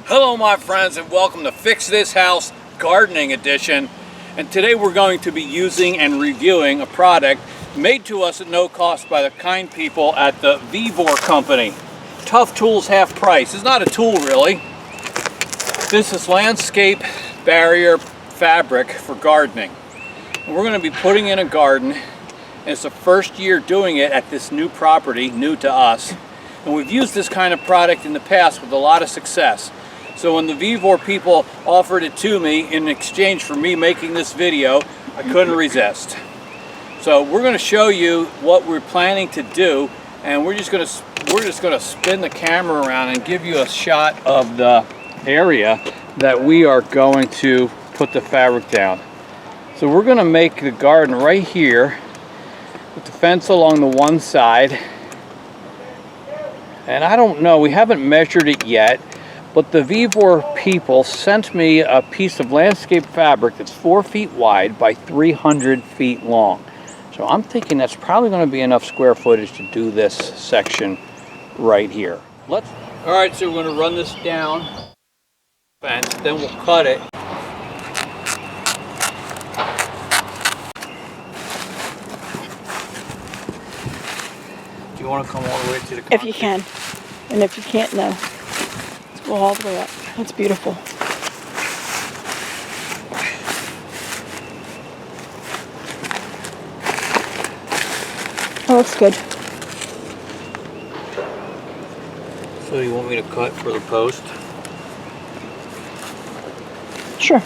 Hello my friends, and welcome to Fix This House Gardening Edition. And today we're going to be using and reviewing a product made to us at no cost by the kind people at the VEVOR company. Tough tools, half price. It's not a tool really. This is landscape barrier fabric for gardening. And we're going to be putting in a garden, and it's the first year doing it at this new property, new to us. And we've used this kind of product in the past with a lot of success. So when the VEVOR people offered it to me in exchange for me making this video, I couldn't resist. So we're going to show you what we're planning to do, and we're just going to spin the camera around and give you a shot of the area that we are going to put the fabric down. So we're going to make the garden right here with the fence along the one side. And I don't know, we haven't measured it yet. But the VEVOR people sent me a piece of landscape fabric that's 4 feet wide by 300 feet long. So I'm thinking that's probably going to be enough square footage to do this section right here. Alright, so we're going to run this down, fence, then we'll cut it. Do you want to come all the way to the concrete? If you can, and if you can't, no. Go all the way up. That's beautiful. That looks good. So you want me to cut for the post? Sure.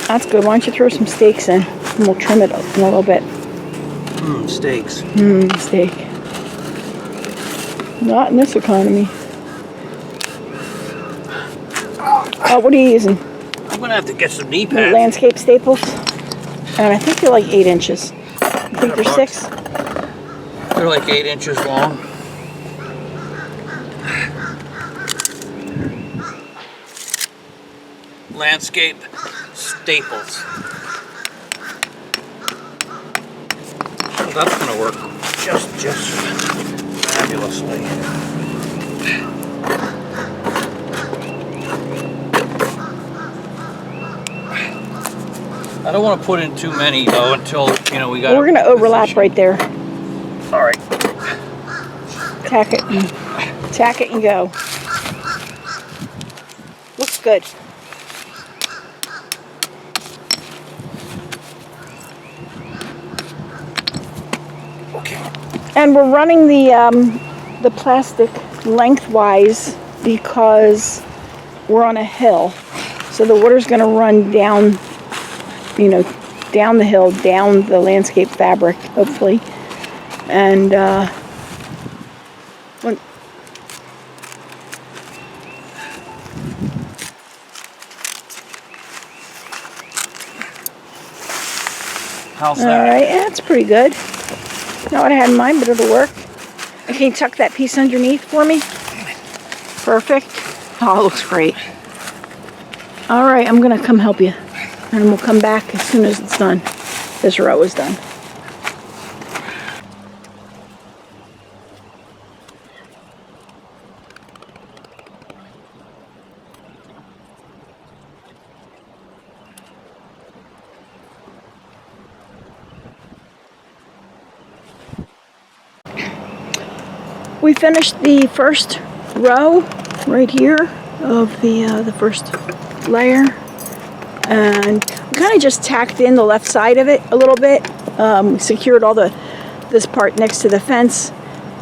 That's good. Why don't you throw some steaks in, and we'll trim it up in a little bit. Steaks. Steak. Not in this economy. What are you using? I'm going to have to get some knee pads. Landscape staples. And I think they're like 8 inches. You think they're 6? They're like 8 inches long. Landscape staples. Well, that's going to work just fabulously. I don't want to put in too many though until, we got. We're going to overlap right there. All right. Tack it and go. Looks good. And we're running the plastic lengthwise because we're on a hill. So the water's going to run down, down the hill, down the landscape fabric, hopefully. And how's that? All right, yeah, that's pretty good. Not what I had in mind, but it'll work. And can you tuck that piece underneath for me? Perfect. Oh, it looks great. All right, I'm going to come help you. And we'll come back as soon as it's done. This row is done. We finished the first row right here of the first layer, and we kind of just tacked in the left side of it a little bit. We secured all this part next to the fence,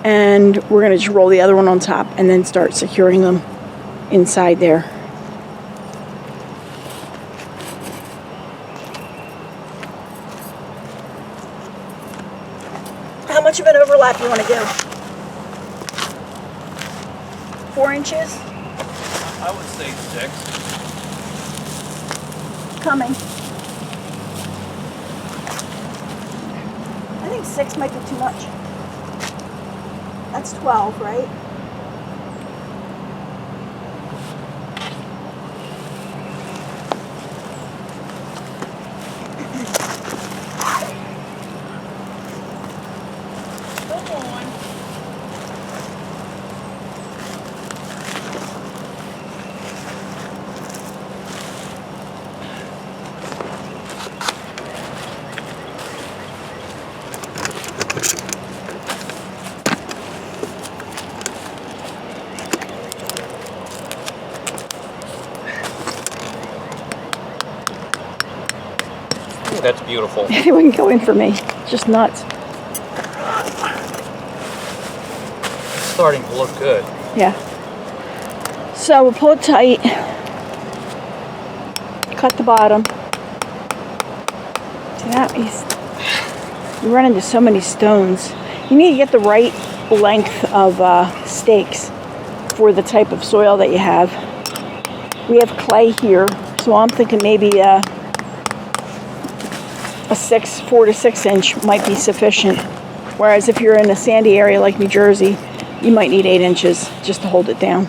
and we're going to just roll the other one on top and then start securing them inside there. How much of an overlap do you want to do? 4 inches? I would say 6. Coming. I think 6 might be too much. That's 12, right? think that's beautiful. It wouldn't go in for me. It's just nuts. It's starting to look good. Yeah. So we'll pull it tight. Cut the bottom. See that? You run into so many stones. You need to get the right length of stakes for the type of soil that you have. We have clay here, so I'm thinking maybe a 4 to 6 inch might be sufficient. Whereas if you're in a sandy area like New Jersey, you might need 8 inches just to hold it down.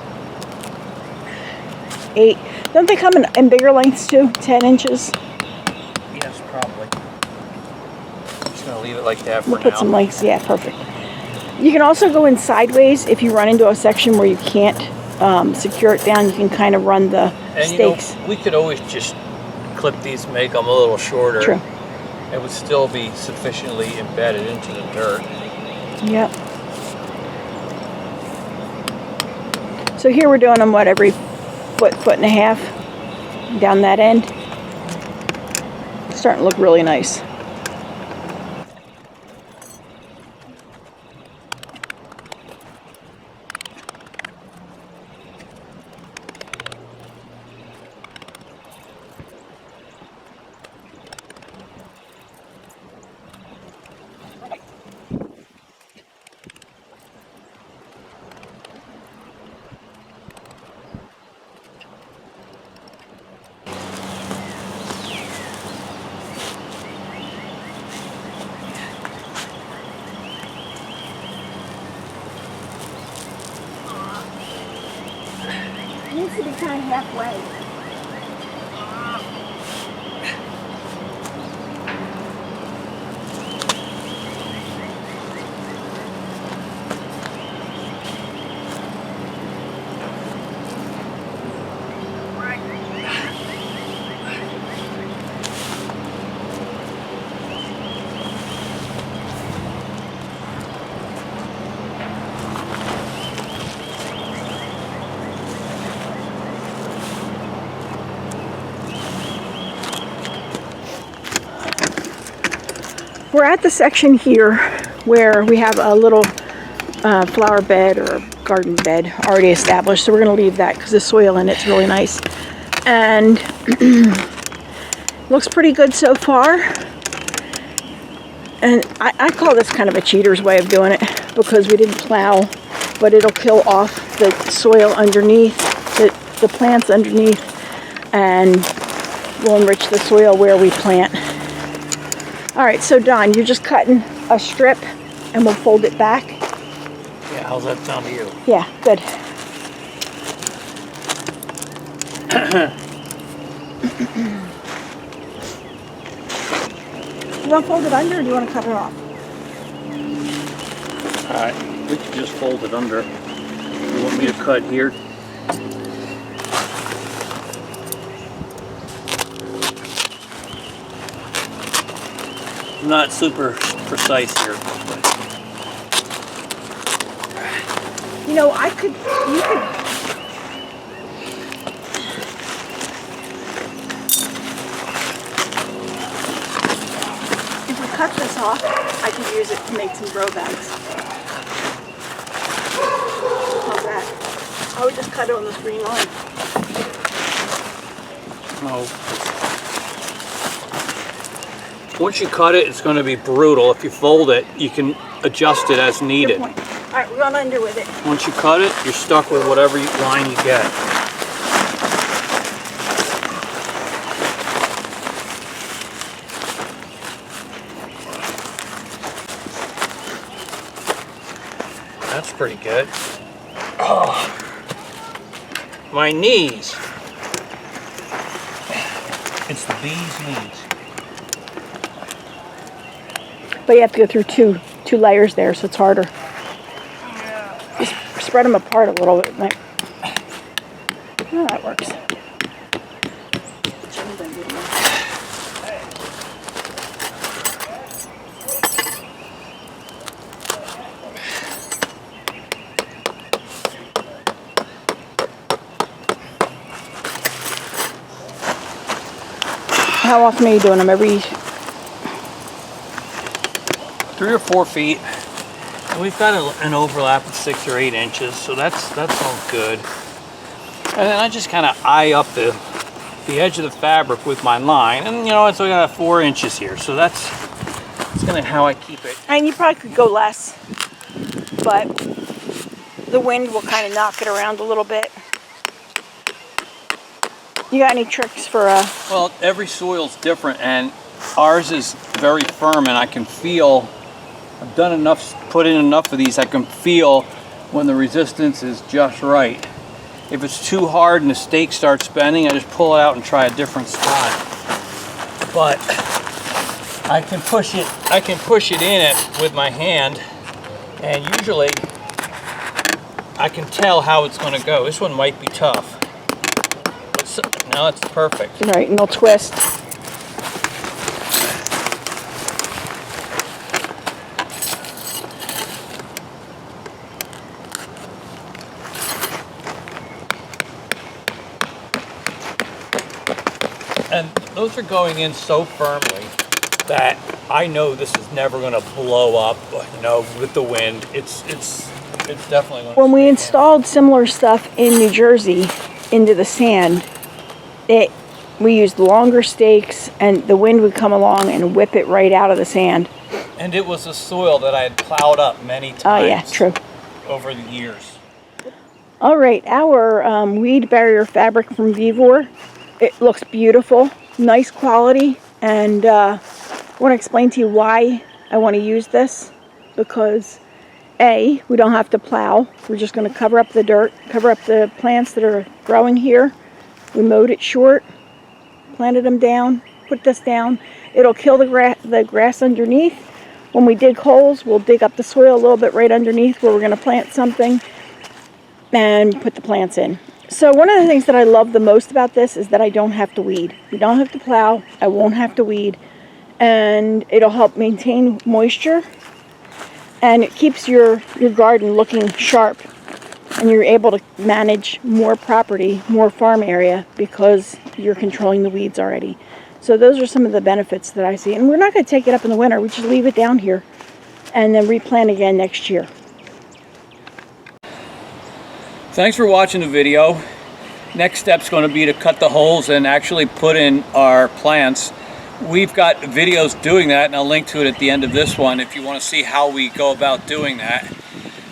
8. Don't they come in bigger lengths too? 10 inches? Yes, probably. I'm just going to leave it like that for We'll put now. some lengths. Yeah, perfect. You can also go in sideways if you run into a section where you can't secure it down. You can kind of run the stakes. You know, we could always just clip these, make them a little shorter. True. It would still be sufficiently embedded into the dirt. Yep. So here we're doing them, what, every foot and a half down that end. It's starting to look really nice. It needs to be kind of halfway. We're at the section here where we have a little flower bed or garden bed already established, so we're going to leave that because the soil in it's really nice and looks pretty good so far. And I call this kind of a cheater's way of doing it because we didn't plow, but it'll kill off the soil underneath, the plants underneath, and will enrich the soil where we plant. All right, so Don, you're just cutting a strip and we'll fold it back. Yeah, how's that sound to you? Yeah, good. You want to fold it under or do you want to cut it off? Alright, we can just fold it under. You want me to cut here? I'm not super precise here. You know, you could. If we cut this off, I could use it to make some grow bags. How's that? I would just cut it on this green line. Oh. Once you cut it, it's going to be brutal. If you fold it, you can adjust it as needed. Good point. All right, we're going under with it. Once you cut it, you're stuck with whatever line you get. That's pretty good. Oh, my knees. It's the bee's knees. But you have to go through two layers there, so it's harder. Just spread them apart a little bit. Oh, that works. How often are you doing them? Every 3 or 4 feet. And we've got an overlap of 6 or 8 inches, so that's all good. And then I just kind of eye up the edge of the fabric with my line, and you know, so I got 4 inches here, so that's kind of how I keep it. And you probably could go less, but the wind will kind of knock it around a little bit. You got any tricks for Well, every soil's different, and ours is very firm, and I can feel, I've done enough, put in enough of these, I can feel when the resistance is just right. If it's too hard and the stake starts bending, I just pull it out and try a different spot. But I can push it in it with my hand, and usually I can tell how it's going to go. This one might be tough. But now it's perfect. right, and they'll twist. And those are going in so firmly that I know this is never going to blow up, you know, with the wind. It's definitely going to. When we installed similar stuff in New Jersey into the sand, we used longer stakes, and the wind would come along and whip it right out of the sand. And it was a soil that I had plowed up many times. Oh yeah, true. Over the years. All right, our weed barrier fabric from VEVOR. It looks beautiful, nice quality, and I want to explain to you why I want to use this. Because A, we don't have to plow. We're just going to cover up the dirt, cover up the plants that are growing here. We mowed it short, planted them down, put this down. It'll kill the grass underneath. When we dig holes, we'll dig up the soil a little bit right underneath where we're going to plant something and put the plants in. So one of the things that I love the most about this is that I don't have to weed. We don't have to plow. I won't have to weed. And it'll help maintain moisture. And it keeps your garden looking sharp. And you're able to manage more property, more farm area, because you're controlling the weeds already. So those are some of the benefits that I see. And we're not going to take it up in the winter. We just leave it down here and then replant again next year. Thanks for watching the video. Next step's going to be to cut the holes and actually put in our plants. We've got videos doing that, and I'll link to it at the end of this one if you want to see how we go about doing that.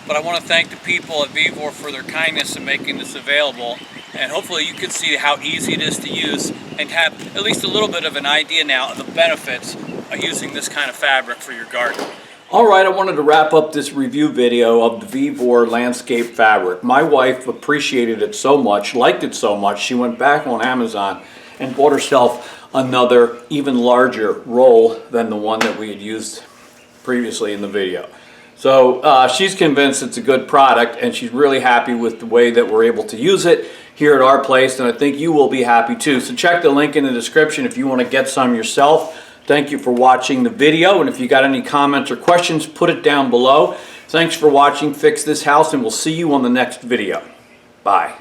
But I want to thank the people at VEVOR for their kindness in making this available, and hopefully you can see how easy it is to use and have at least a little bit of an idea now of the benefits of using this kind of fabric for your garden. Alright, I wanted to wrap up this review video of the VEVOR landscape fabric. My wife appreciated it so much, liked it so much, she went back on Amazon and bought herself another, even larger roll than the one that we had used previously in the video. So she's convinced it's a good product, and she's really happy with the way that we're able to use it here at our place, and I think you will be happy too. So check the link in the description if you want to get some yourself. Thank you for watching the video, and if you got any comments or questions, put it down below. Thanks for watching Fix This House, and we'll see you on the next video. Bye.